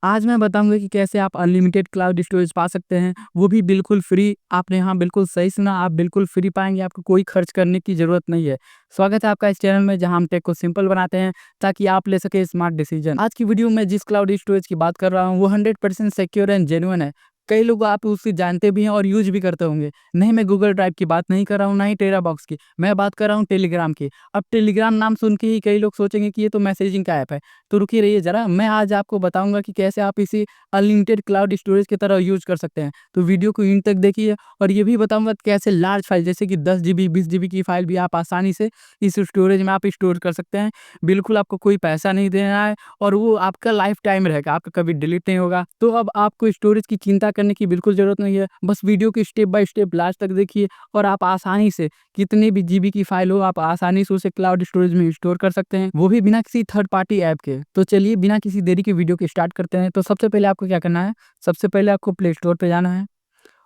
आज मैं बताऊँगा कि कैसे आप अनलिमिटेड क्लाउड स्टोरेज पा सकते हैं, वो भी बिल्कुल फ्री। आपने यहाँ बिल्कुल सही सुना, आप बिल्कुल फ्री पाएँगे, आपको कोई खर्च करने की ज़रूरत नहीं है। स्वागत है आपका इस चैनल में, जहाँ हम टेक को सिंपल बनाते हैं ताकि आप ले सकें स्मार्ट डिसीजन। आज की वीडियो में जिस क्लाउड स्टोरेज की बात कर रहा हूँ, वो 100% सिक्योर एंड जेन्युइन है। कई लोग आप उसे जानते भी हैं और यूज़ भी करते होंगे। नहीं, मैं गूगल ड्राइव की बात नहीं कर रहा हूँ, ना ही टेरा बॉक्स की, मैं बात कर रहा हूँ टेलीग्राम की। अब टेलीग्राम नाम सुन के ही कई लोग सोचेंगे कि ये तो मैसेजिंग का ऐप है। तो रुकिए रहिए ज़रा, मैं आज आपको बताऊँगा कि कैसे आप इसे अनलिमिटेड क्लाउड स्टोरेज की तरह यूज़ कर सकते हैं। तो वीडियो को एंड तक देखिए, और ये भी बताऊँगा कि कैसे लार्ज फाइल जैसे कि 10 जीबी, 20 जीबी की फाइल भी आप आसानी से इस स्टोरेज में आप स्टोर कर सकते हैं। बिल्कुल आपको कोई पैसा नहीं देना है, और वो आपका लाइफ टाइम रहेगा, आपका कभी डिलीट नहीं होगा। तो अब आपको स्टोरेज की चिंता करने की बिल्कुल ज़रूरत नहीं है। बस वीडियो को स्टेप बाय स्टेप लास्ट तक देखिए, और आप आसानी से कितनी भी जीबी की फाइल हो, आप आसानी से उसे क्लाउड स्टोरेज में स्टोर कर सकते हैं, वो भी बिना किसी थर्ड पार्टी ऐप के। तो चलिए बिना किसी देरी के वीडियो को स्टार्ट करते हैं। तो सबसे पहले आपको क्या करना है, सबसे पहले आपको प्ले स्टोर पे जाना है,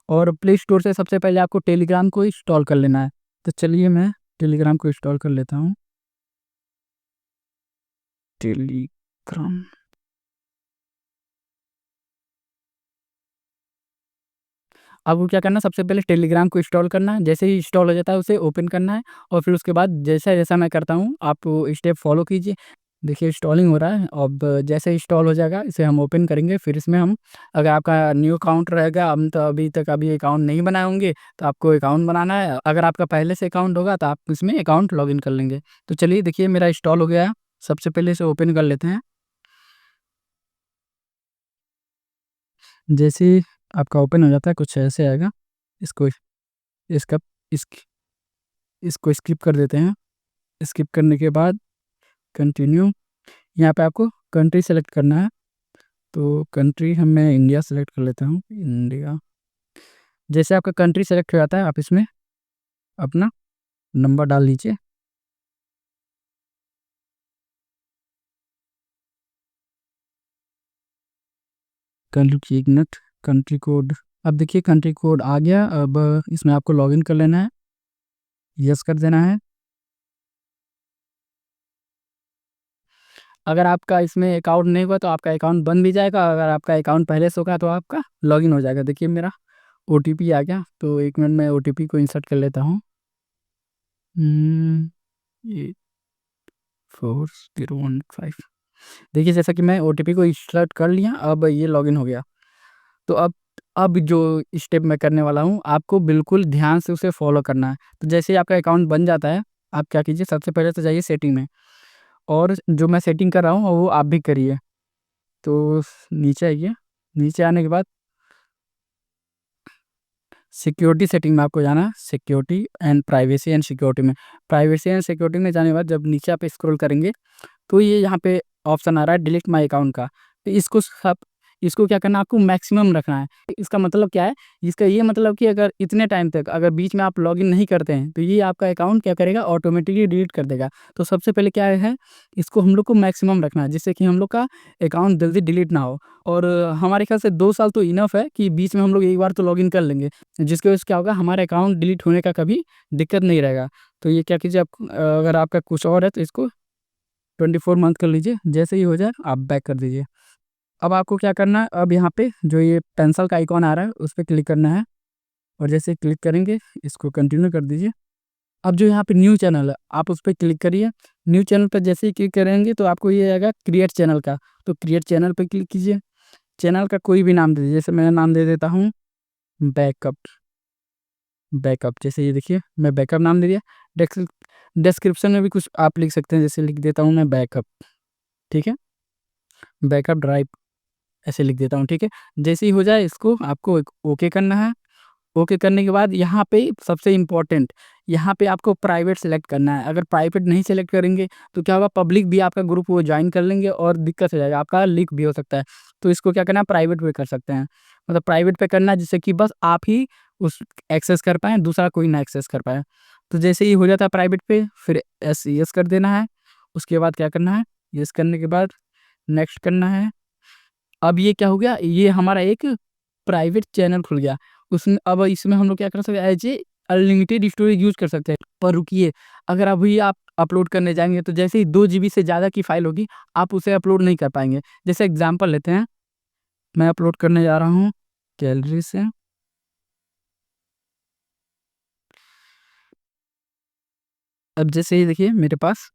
और प्ले स्टोर से सबसे पहले आपको टेलीग्राम को इंस्टॉल कर लेना है। तो चलिए मैं टेलीग्राम को इंस्टॉल कर लेता हूँ। टेलीग्राम, आपको क्या करना है, सबसे पहले टेलीग्राम को इंस्टॉल करना है। जैसे ही इंस्टॉल हो जाता है उसे ओपन करना है, और फिर उसके बाद जैसा-जैसा मैं करता हूँ आप स्टेप फॉलो कीजिए। देखिए इंस्टॉलिंग हो रहा है। अब जैसे इंस्टॉल हो जाएगा इसे हम ओपन करेंगे। फिर इसमें हम, अगर आपका न्यू अकाउंट रहेगा, हम तो अभी तक अकाउंट नहीं बनाए होंगे, तो आपको अकाउंट बनाना है। अगर आपका पहले से अकाउंट होगा तो आप इसमें अकाउंट लॉगिन कर लेंगे। तो चलिए देखिए मेरा इंस्टॉल हो गया है। सबसे पहले इसे ओपन कर लेते हैं। जैसे ही आपका ओपन हो जाता है कुछ ऐसे आएगा। इसको इसका इसक इसको स्किप कर देते हैं। स्किप करने के बाद कंटिन्यू, यहाँ पे आपको कंट्री सेलेक्ट करना है। तो कंट्री मैं इंडिया सेलेक्ट कर लेता हूँ, इंडिया। जैसे आपका कंट्री सेलेक्ट हो जाता है, आप इसमें अपना नंबर डाल दीजिए। कंट्री, एक मिनट, कंट्री कोड। अब देखिए कंट्री कोड आ गया। अब इसमें आपको लॉगिन कर लेना है, यस कर देना है। अगर आपका इसमें अकाउंट नहीं हुआ तो आपका अकाउंट बंद भी जाएगा, अगर आपका अकाउंट पहले से होगा तो आपका लॉगिन हो जाएगा। देखिए मेरा ओटीपी आ गया, तो एक मिनट में ओटीपी को इंसर्ट कर लेता हूँ। 840115। देखिए जैसा कि मैं ओटीपी को इंसर्ट कर लिया, अब ये लॉगिन हो गया। तो अब जो स्टेप मैं करने वाला हूँ, आपको बिल्कुल ध्यान से उसे फॉलो करना है। तो जैसे ही आपका अकाउंट बन जाता है, आप क्या कीजिए, सबसे पहले तो जाइए सेटिंग में, और जो मैं सेटिंग कर रहा हूँ वो आप भी करिए। तो नीचे आइए, नीचे आने के बाद सिक्योरिटी सेटिंग में आपको जाना है। Security and privacy and security में, प्राइवेसी एंड सिक्योरिटी में जाने के बाद जब नीचे आप स्क्रॉल करेंगे, तो ये यहाँ पे ऑप्शन आ रहा है डिलीट माय अकाउंट का। तो इसको क्या करना है, आपको मैक्सिमम रखना है। इसका मतलब क्या है, इसका ये मतलब कि अगर इतने टाइम तक अगर बीच में आप लॉगिन नहीं करते हैं, तो ये आपका अकाउंट क्या करेगा, ऑटोमेटिकली डिलीट कर देगा। तो सबसे पहले क्या है, इसको हम लोग को मैक्सिमम रखना है, जिससे कि हम लोग का अकाउंट जल्दी डिलीट ना हो। और हमारे ख्याल से 2 साल तो इनफ है कि बीच में हम लोग एक बार तो लॉगिन कर लेंगे, जिसकी वजह से क्या होगा, हमारा अकाउंट डिलीट होने का कभी दिक्कत नहीं रहेगा। तो ये क्या कीजिए, आप अगर आपका कुछ और है तो इसको 24 मंथ कर लीजिए। जैसे ही हो जाए आप बैक कर दीजिए। अब आपको क्या करना है, अब यहाँ पे जो ये पेंसिल का आइकॉन आ रहा है उस पे क्लिक करना है, और जैसे क्लिक करेंगे इसको कंटिन्यू कर दीजिए। अब जो यहाँ पे न्यू चैनल है आप उस पे क्लिक करिए। न्यू चैनल पे जैसे ही क्लिक करेंगे तो आपको ये आएगा क्रिएट चैनल का। तो क्रिएट चैनल पे क्लिक कीजिए। चैनल का कोई भी नाम दे दीजिए, जैसे मैं नाम दे देता हूँ बैकअप। बैकअप, जैसे ये देखिए मैं बैकअप नाम दे दिया। डिस्क्रिप्शन में भी कुछ आप लिख सकते हैं, जैसे लिख देता हूँ मैं बैकअप। ठीक है, बैकअप ड्राइव ऐसे लिख देता हूँ। ठीक है, जैसे ही हो जाए इसको आपको ओके करना है। ओके करने के बाद यहाँ पे सबसे इम्पोर्टेंट, यहाँ पे आपको प्राइवेट सेलेक्ट करना है। अगर प्राइवेट नहीं सेलेक्ट करेंगे तो क्या होगा, पब्लिक भी आपका ग्रुप वो ज्वाइन कर लेंगे और दिक्कत हो जाएगा, आपका लीक भी हो सकता है। तो इसको क्या करना है, प्राइवेट पे कर सकते हैं, मतलब प्राइवेट पे करना है, जिससे कि बस आप ही उस एक्सेस कर पाएँ, दूसरा कोई ना एक्सेस कर पाए। तो जैसे ही हो जाता है प्राइवेट पे, फिर यस कर देना है। उसके बाद क्या करना है, यस करने के बाद नेक्स्ट करना है। अब ये क्या हो गया, ये हमारा एक प्राइवेट चैनल खुल गया। उसमें अब इसमें हम लोग क्या कर सकते हैं, as a unlimited storage use कर सकते हैं। पर रुकिए, अगर अभी आप अपलोड करने जाएँगे तो जैसे ही 2 जीबी से ज़्यादा की फ़ाइल होगी, आप उसे अपलोड नहीं कर पाएँगे। जैसे एग्ज़ाम्पल लेते हैं, मैं अपलोड करने जा रहा हूँ गैलरी से। अब जैसे ही देखिए मेरे पास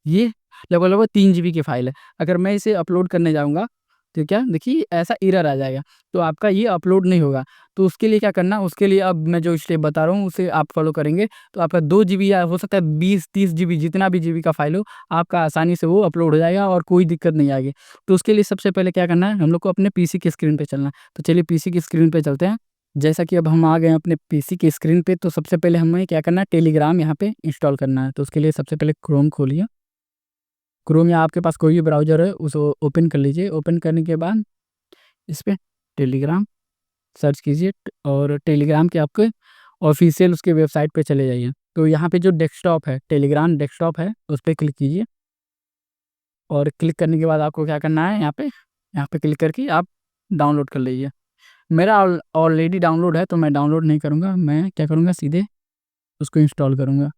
ये लगभग 3 जीबी की फ़ाइल है। अगर मैं इसे अपलोड करने जाऊँगा, तो क्या देखिए ऐसा एरर आ जाएगा, तो आपका ये अपलोड नहीं होगा। तो उसके लिए क्या करना, उसके लिए अब मैं जो स्टेप बता रहा हूँ उसे आप फ़ॉलो करेंगे, तो आपका 2 जीबी या हो सकता है 20-30 जीबी जितना भी जीबी का फ़ाइल हो, आपका आसानी से वो अपलोड हो जाएगा और कोई दिक्कत नहीं आएगी। तो उसके लिए सबसे पहले क्या करना है, हम लोग को अपने पीसी की स्क्रीन पे चलना है। तो चलिए पीसी की स्क्रीन पे चलते हैं। जैसा कि अब हम आ गए हैं अपने पीसी की स्क्रीन पे, तो सबसे पहले हमें क्या करना है, टेलीग्राम यहाँ पे इंस्टॉल करना है। तो उसके लिए सबसे पहले क्रोम खोलिए। क्रोम या आपके पास कोई भी ब्राउज़र है उसको ओपन कर लीजिए। ओपन करने के बाद इस पे टेलीग्राम सर्च कीजिए और टेलीग्राम के आपके ऑफ़िशियल उसके वेबसाइट पे चले जाइए। तो यहाँ पे जो डेस्कटॉप है, टेलीग्राम डेस्कटॉप है, उस पे क्लिक कीजिए और क्लिक करने के बाद आपको क्या करना है, यहाँ पे क्लिक करके आप डाउनलोड कर लीजिए। मेरा ऑलरेडी डाउनलोड है, तो मैं डाउनलोड नहीं करूँगा, मैं क्या करूँगा सीधे उसको इंस्टॉल करूँगा।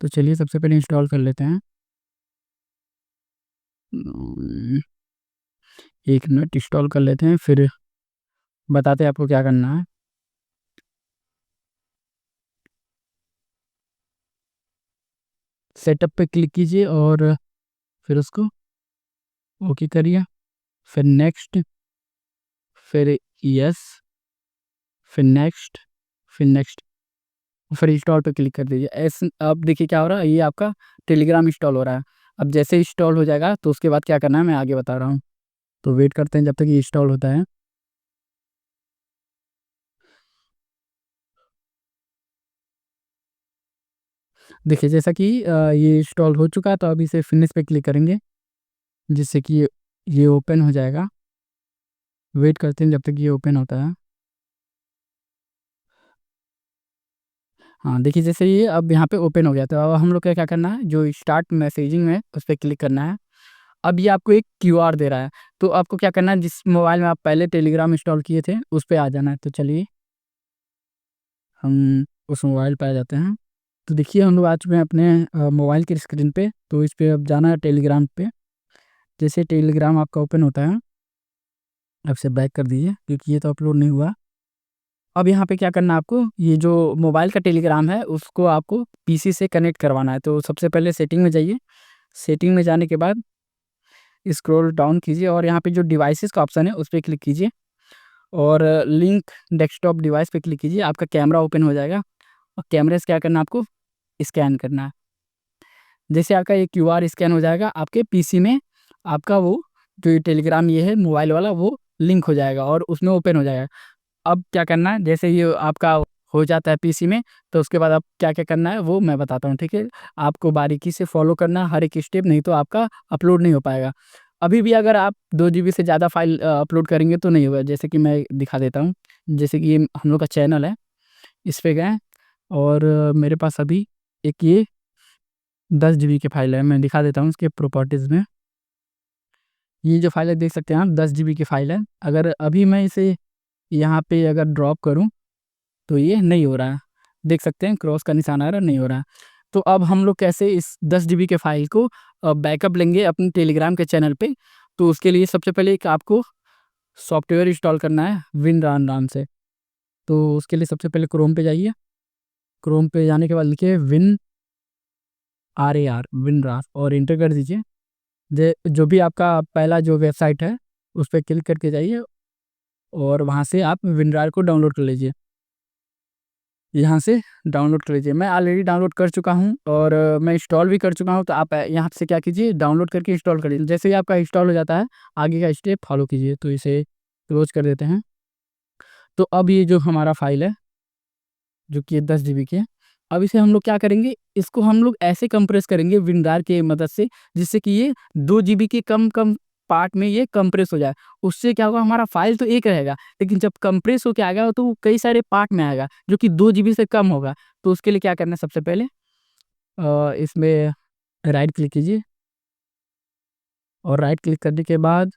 तो चलिए सबसे पहले इंस्टॉल कर लेते हैं। 1 मिनट इंस्टॉल कर लेते हैं, फिर बताते हैं आपको क्या करना है। सेटअप पे क्लिक कीजिए और फिर उसको ओके करिए, फिर नेक्स्ट, फिर यस, फिर नेक्स्ट, फिर नेक्स्ट, फिर इंस्टॉल पे क्लिक कर दीजिए। अब देखिए क्या हो रहा है, ये आपका टेलीग्राम इंस्टॉल हो रहा है। अब जैसे इंस्टॉल हो जाएगा तो उसके बाद क्या करना है मैं आगे बता रहा हूँ। तो वेट करते हैं जब तक ये इंस्टॉल होता है। देखिए जैसा कि ये इंस्टॉल हो चुका है, तो अब इसे फिनिश पे क्लिक करेंगे, जिससे कि ये ओपन हो जाएगा। वेट करते हैं जब तक ये ओपन होता है। हाँ, देखिए जैसे ये अब यहाँ पे ओपन हो गया, तो अब हम लोग को क्या करना है, जो स्टार्ट मैसेजिंग है उस पे क्लिक करना है। अब ये आपको एक क्यूआर दे रहा है, तो आपको क्या करना है, जिस मोबाइल में आप पहले टेलीग्राम इंस्टॉल किए थे उस पे आ जाना है। तो चलिए हम उस मोबाइल पे आ जाते हैं। तो देखिए हम लोग आ चुके हैं अपने मोबाइल की स्क्रीन पे। तो इस पे अब जाना है टेलीग्राम पे। जैसे टेलीग्राम आपका ओपन होता है, अब से बैक कर दीजिए क्योंकि ये तो अपलोड नहीं हुआ। अब यहाँ पे क्या करना है आपको, ये जो मोबाइल का टेलीग्राम है उसको आपको पीसी से कनेक्ट करवाना है। तो सबसे पहले सेटिंग में जाइए। सेटिंग में जाने के बाद स्क्रॉल डाउन कीजिए और यहाँ पे जो डिवाइसेस का ऑप्शन है उस पे क्लिक कीजिए और लिंक डेस्कटॉप डिवाइस पे क्लिक कीजिए। आपका कैमरा ओपन हो जाएगा और कैमरे से क्या करना है आपको, स्कैन करना है। जैसे आपका ये क्यूआर स्कैन हो जाएगा, आपके पीसी में आपका वो जो ये टेलीग्राम ये है मोबाइल वाला, वो लिंक हो जाएगा और उसमें ओपन हो जाएगा। अब क्या करना है, जैसे ये आपका हो जाता है पीसी में, तो उसके बाद आप क्या-क्या करना है वो मैं बताता हूँ, ठीक है? आपको बारीकी से फ़ॉलो करना है हर एक स्टेप, नहीं तो आपका अपलोड नहीं हो पाएगा। अभी भी अगर आप 2 जीबी से ज़्यादा फ़ाइल अपलोड करेंगे तो नहीं होगा। जैसे कि मैं दिखा देता हूँ। जैसे कि ये हम लोग का चैनल है, इस पे गए और मेरे पास अभी एक ये 10 जीबी की फ़ाइल है। मैं दिखा देता हूँ इसके प्रॉपर्टीज़ में। ये जो फ़ाइल है देख सकते हैं आप, 10 जीबी की फ़ाइल है। अगर अभी मैं इसे यहाँ पे अगर ड्रॉप करूँ तो ये नहीं हो रहा है। देख सकते हैं क्रॉस का निशान आ रहा है, नहीं हो रहा है। तो अब हम लोग कैसे इस 10 जीबी के फ़ाइल को बैकअप लेंगे अपने टेलीग्राम के चैनल पे। तो उसके लिए सबसे पहले एक आपको सॉफ्टवेयर इंस्टॉल करना है विनरार नाम से। तो उसके लिए सबसे पहले क्रोम पे जाइए। क्रोम पे जाने के बाद लिखिए WinRAR विनरार और एंटर कर दीजिए। जे जो भी आपका पहला जो वेबसाइट है उस पे क्लिक करके जाइए और वहाँ से आप विनरार को डाउनलोड कर लीजिए। यहाँ से डाउनलोड कर लीजिए। मैं ऑलरेडी डाउनलोड कर चुका हूँ और मैं इंस्टॉल भी कर चुका हूँ, तो आप यहाँ से क्या कीजिए, डाउनलोड करके इंस्टॉल कर लीजिए। जैसे ही आपका इंस्टॉल हो जाता है, आगे का स्टेप फॉलो कीजिए। तो इसे क्लोज़ कर देते हैं। तो अब ये जो हमारा फ़ाइल है, जो कि 10 जीबी की है, अब इसे हम लोग क्या करेंगे, इसको हम लोग ऐसे कंप्रेस करेंगे विनरार की मदद से, जिससे कि ये 2 जीबी के कम-कम पार्ट में ये कंप्रेस हो जाए। उससे क्या होगा, हमारा फ़ाइल तो एक रहेगा, लेकिन जब कंप्रेस होके आएगा तो वो कई सारे पार्ट में आएगा, जो कि 2 जीबी से कम होगा। तो उसके लिए क्या करना है, सबसे पहले इसमें राइट क्लिक कीजिए और राइट क्लिक करने के बाद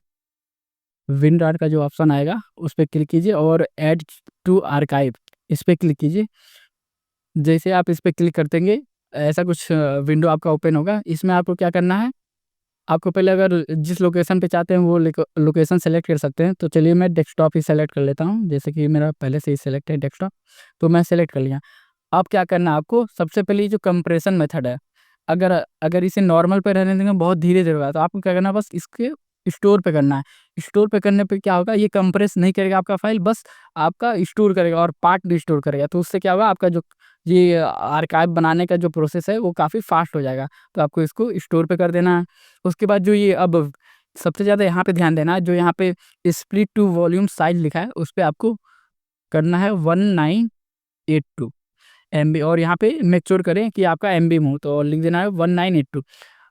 विनरार का जो ऑप्शन आएगा, उस पे क्लिक कीजिए और ऐड टू आर्काइव इस पे क्लिक कीजिए। जैसे आप इस पे क्लिक कर देंगे, ऐसा कुछ विंडो आपका ओपन होगा। इसमें आपको क्या करना है, आपको पहले अगर जिस लोकेशन पे चाहते हैं वो लोकेशन सेलेक्ट कर सकते हैं। तो चलिए मैं डेस्कटॉप ही सेलेक्ट कर लेता हूँ, जैसे कि मेरा पहले से ही सेलेक्ट है डेस्कटॉप, तो मैं सेलेक्ट कर लिया। अब क्या करना है आपको, सबसे पहले ये जो कंप्रेशन मेथड है, अगर अगर इसे नॉर्मल पे रहने देंगे बहुत धीरे-धीरे होगा, तो आपको क्या करना है, बस इसके स्टोर पे करना है। स्टोर पे करने पे क्या होगा, ये कंप्रेस नहीं करेगा आपका फ़ाइल, बस आपका स्टोर करेगा और पार्ट रिस्टोर करेगा। तो उससे क्या होगा, आपका जो ये आर्काइव बनाने का जो प्रोसेस है वो काफ़ी फ़ास्ट हो जाएगा। तो आपको इसको स्टोर पे कर देना है। उसके बाद जो ये अब सबसे ज़्यादा यहाँ पे ध्यान देना है, जो यहाँ पे स्प्लिट टू वॉल्यूम साइज़ लिखा है, उस पे आपको करना है 1982 एमबी, और यहाँ पे मेक श्योर करें कि आपका एमबी में हो, तो लिख देना है 1982।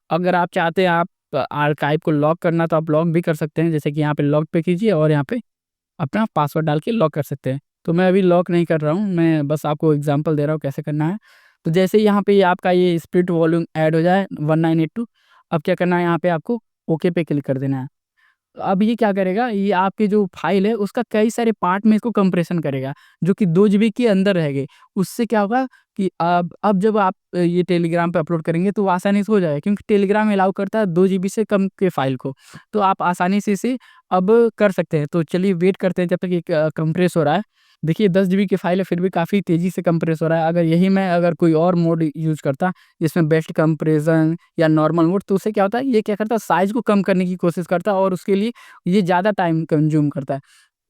अगर आप चाहते हैं आप आर्काइव को लॉक करना, तो आप लॉक भी कर सकते हैं, जैसे कि यहाँ पे लॉक पे कीजिए और यहाँ पे अपना पासवर्ड डाल के लॉक कर सकते हैं। तो मैं अभी लॉक नहीं कर रहा हूँ, मैं बस आपको एग्ज़ाम्पल दे रहा हूँ कैसे करना है। तो जैसे ही यहाँ पे ये आपका ये स्प्लिट वॉल्यूम ऐड हो जाए 1982, अब क्या करना है, यहाँ पे आपको ओके पे क्लिक कर देना है। अब ये क्या करेगा, ये आपकी जो फ़ाइल है उसका कई सारे पार्ट में इसको कंप्रेशन करेगा, जो कि 2 जीबी के अंदर रहेंगे। उससे क्या होगा कि अब जब आप ये टेलीग्राम पे अपलोड करेंगे तो वो आसानी से हो जाएगा, क्योंकि टेलीग्राम अलाउ करता है 2 जीबी से कम के फ़ाइल को। तो आप आसानी से इसे अब कर सकते हैं। तो चलिए वेट करते हैं जब तक ये कंप्रेस हो रहा है। देखिए 10 जीबी की फ़ाइल है, फिर भी काफ़ी तेज़ी से कंप्रेस हो रहा है। अगर यही मैं अगर कोई और मोड यूज़ करता, जिसमें बेस्ट कंप्रेशन या नॉर्मल मोड, तो उससे क्या होता है, ये क्या करता है, साइज़ को कम करने की कोशिश करता है और उसके लिए ये ज़्यादा टाइम कंज़्यूम करता है।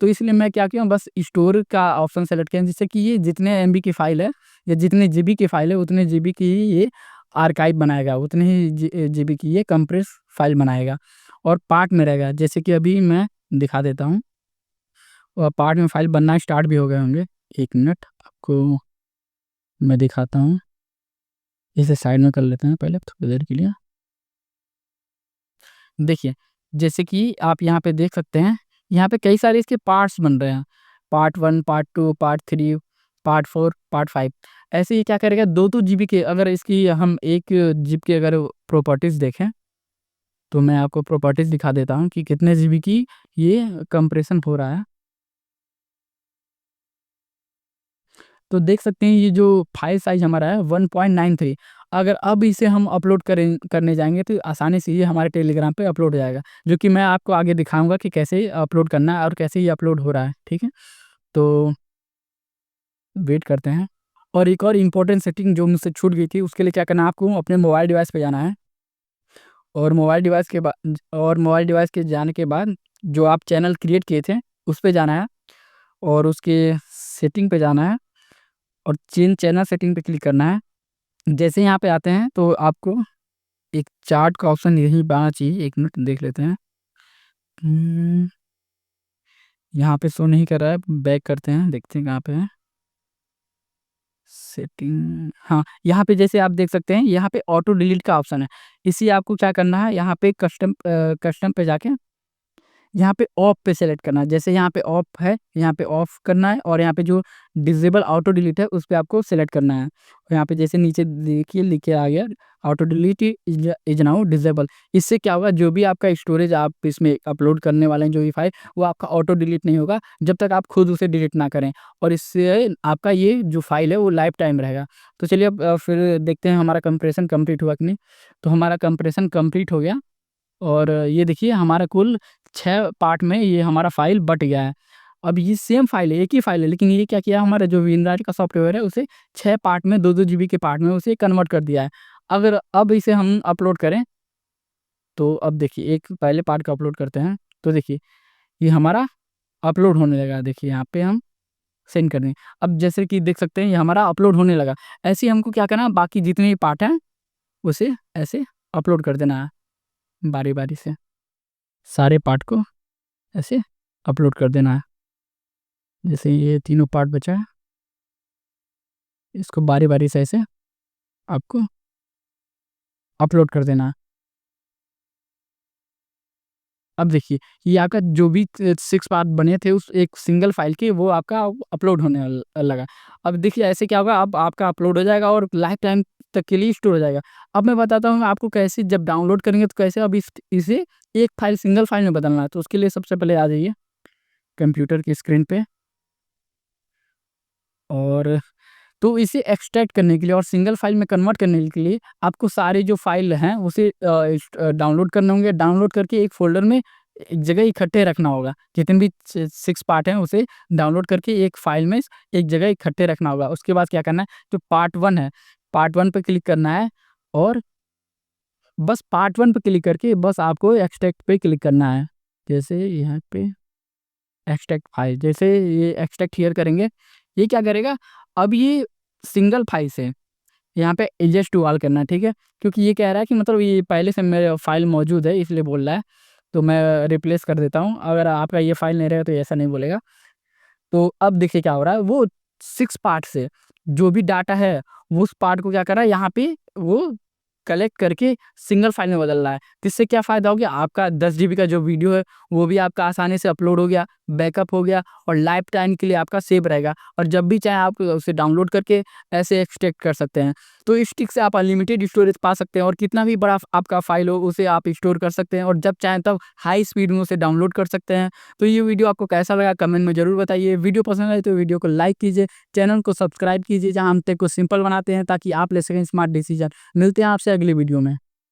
तो इसलिए मैं क्या किया हूँ, बस स्टोर का ऑप्शन सेलेक्ट किया, जिससे कि ये जितने एमबी की फ़ाइल है या जितने जीबी की फ़ाइल है, उतने जीबी की ही ये आर्काइव बनाएगा, उतने ही जीबी की ये कंप्रेस फ़ाइल बनाएगा और पार्ट में रहेगा। जैसे कि अभी मैं दिखा देता हूँ, और पार्ट में फ़ाइल बनना स्टार्ट भी हो गए होंगे। 1 मिनट आपको मैं दिखाता हूँ। इसे साइड में कर लेते हैं पहले थोड़ी देर के लिए। देखिए, जैसे कि आप यहाँ पे देख सकते हैं, यहाँ पे कई सारे इसके पार्ट्स बन रहे हैं। Part 1, part 2, part 3, part 4, part 5। ऐसे ही क्या करेगा, 2-2 जीबी के, अगर इसकी हम 1 जिप की अगर प्रॉपर्टीज़ देखें, तो मैं आपको प्रॉपर्टीज़ दिखा देता हूँ कि कितने जीबी की ये कंप्रेशन हो रहा है। तो देख सकते हैं ये जो फाइल साइज़ हमारा है 1.93, अगर अब इसे हम अपलोड करने जाएँगे तो आसानी से ये हमारे टेलीग्राम पे अपलोड हो जाएगा, जो कि मैं आपको आगे दिखाऊँगा कि कैसे अपलोड करना है और कैसे ये अपलोड हो रहा है, ठीक है? तो वेट करते हैं। और एक और इम्पोर्टेंट सेटिंग जो मुझसे छूट गई थी, उसके लिए क्या करना है, आपको अपने मोबाइल डिवाइस पे जाना है, और मोबाइल डिवाइस के जाने के बाद जो आप चैनल क्रिएट किए थे, उस पे जाना है और उसके सेटिंग पे जाना है और चेंज चैनल सेटिंग पे क्लिक करना है। जैसे यहाँ पे आते हैं तो आपको एक चार्ट का ऑप्शन यहीं पे आना चाहिए, 1 मिनट देख लेते हैं। उम, यहाँ पे शो नहीं कर रहा है, बैक करते हैं, देखते हैं कहाँ पे है। सेटिंग, हाँ, यहाँ पे जैसे आप देख सकते हैं, यहाँ पे ऑटो डिलीट का ऑप्शन है। इसी आपको क्या करना है, यहाँ पे कस्टम पे जाके यहाँ पे ऑफ पे सेलेक्ट करना है। जैसे यहाँ पे ऑफ है, यहाँ पे ऑफ करना है और यहाँ पे जो डिसेबल ऑटो डिलीट है, उस पे आपको सेलेक्ट करना है। और यहाँ पे जैसे नीचे देखिए लिख के आ गया, auto delete is now disable. इससे क्या होगा, जो भी आपका स्टोरेज आप इसमें अपलोड करने वाले हैं, जो भी फाइल, वो आपका ऑटो डिलीट नहीं होगा जब तक आप खुद उसे डिलीट ना करें, और इससे आपका ये जो फाइल है वो लाइफ टाइम रहेगा। तो चलिए अब फिर देखते हैं हमारा कंप्रेशन कंप्लीट हुआ कि नहीं। तो हमारा कंप्रेशन कंप्लीट हो गया, और ये देखिए हमारा कुल 6 पार्ट में ये हमारा फ़ाइल बँट गया है। अब ये सेम फ़ाइल है, एक ही फ़ाइल है, लेकिन ये क्या किया, हमारा जो विनराट का सॉफ्टवेयर है उसे 6 पार्ट में 2-2 जीबी के पार्ट में उसे कन्वर्ट कर दिया है। अगर अब इसे हम अपलोड करें, तो अब देखिए एक पहले पार्ट का अपलोड करते हैं, तो देखिए ये हमारा अपलोड होने लगा। देखिए यहाँ पे हम सेंड कर दें। अब जैसे कि देख सकते हैं ये हमारा अपलोड होने लगा। ऐसे ही हमको क्या करना है, बाकी जितने भी पार्ट हैं उसे ऐसे अपलोड कर देना है बारी-बारी से। सारे पार्ट को ऐसे अपलोड कर देना है। जैसे ये तीनों पार्ट बचा है, इसको बारी-बारी से ऐसे आपको अपलोड कर देना है। अब देखिए, ये आपका जो भी 6 पार्ट बने थे उस एक सिंगल फ़ाइल के, वो आपका अपलोड होने लगा। अब देखिए ऐसे क्या होगा, अब आपका अपलोड हो जाएगा और लाइफ़ टाइम तक के लिए स्टोर हो जाएगा। अब मैं बताता हूँ आपको कैसे, जब डाउनलोड करेंगे तो कैसे अब इसे एक फ़ाइल सिंगल फ़ाइल में बदलना है। तो उसके लिए सबसे पहले आ जाइए कंप्यूटर की स्क्रीन पे, और तो इसे एक्सट्रैक्ट करने के लिए और सिंगल फाइल में कन्वर्ट करने के लिए आपको सारे जो फाइल हैं उसे डाउनलोड करने होंगे। डाउनलोड करके एक फ़ोल्डर में एक जगह इकट्ठे रखना होगा। जितने भी 6 पार्ट हैं उसे डाउनलोड करके एक फ़ाइल में एक जगह इकट्ठे रखना होगा। उसके बाद क्या करना है, जो पार्ट 1 है, पार्ट 1 पे क्लिक करना है और बस पार्ट 1 पे क्लिक करके बस आपको एक्सट्रैक्ट पे क्लिक करना है। जैसे यहाँ पे एक्सट्रैक्ट फाइल, जैसे ये एक्सट्रैक्ट हियर करेंगे, ये क्या करेगा, अब ये सिंगल फाइल से यहाँ पे एडजस्ट टू ऑल करना है, ठीक है? क्योंकि ये कह रहा है कि मतलब ये पहले से मेरे फाइल मौजूद है इसलिए बोल रहा है, तो मैं रिप्लेस कर देता हूँ। अगर आपका ये फाइल नहीं रहेगा तो ऐसा नहीं बोलेगा। तो अब देखिए क्या हो रहा है, वो 6 पार्ट से जो भी डाटा है, वो उस पार्ट को क्या कर रहा है, यहाँ पे वो कलेक्ट करके सिंगल फाइल में बदल रहा है। तो इससे क्या फ़ायदा हो गया, आपका 10 जीबी का जो वीडियो है, वो भी आपका आसानी से अपलोड हो गया, बैकअप हो गया और लाइफ़ टाइम के लिए आपका सेव रहेगा और जब भी चाहें आप उसे डाउनलोड करके ऐसे एक्सट्रैक्ट कर सकते हैं। तो इस ट्रिक से आप अनलिमिटेड स्टोरेज पा सकते हैं और कितना भी बड़ा आपका फ़ाइल हो, उसे आप स्टोर कर सकते हैं और जब चाहें तब हाई स्पीड में उसे डाउनलोड कर सकते हैं। तो ये वीडियो आपको कैसा लगा कमेंट में ज़रूर बताइए। वीडियो पसंद आए तो वीडियो को लाइक कीजिए, चैनल को सब्सक्राइब कीजिए, जहाँ हम टेक को सिंपल बनाते हैं ताकि आप ले सकें स्मार्ट डिसीजन। मिलते हैं आपसे अगली वीडियो में।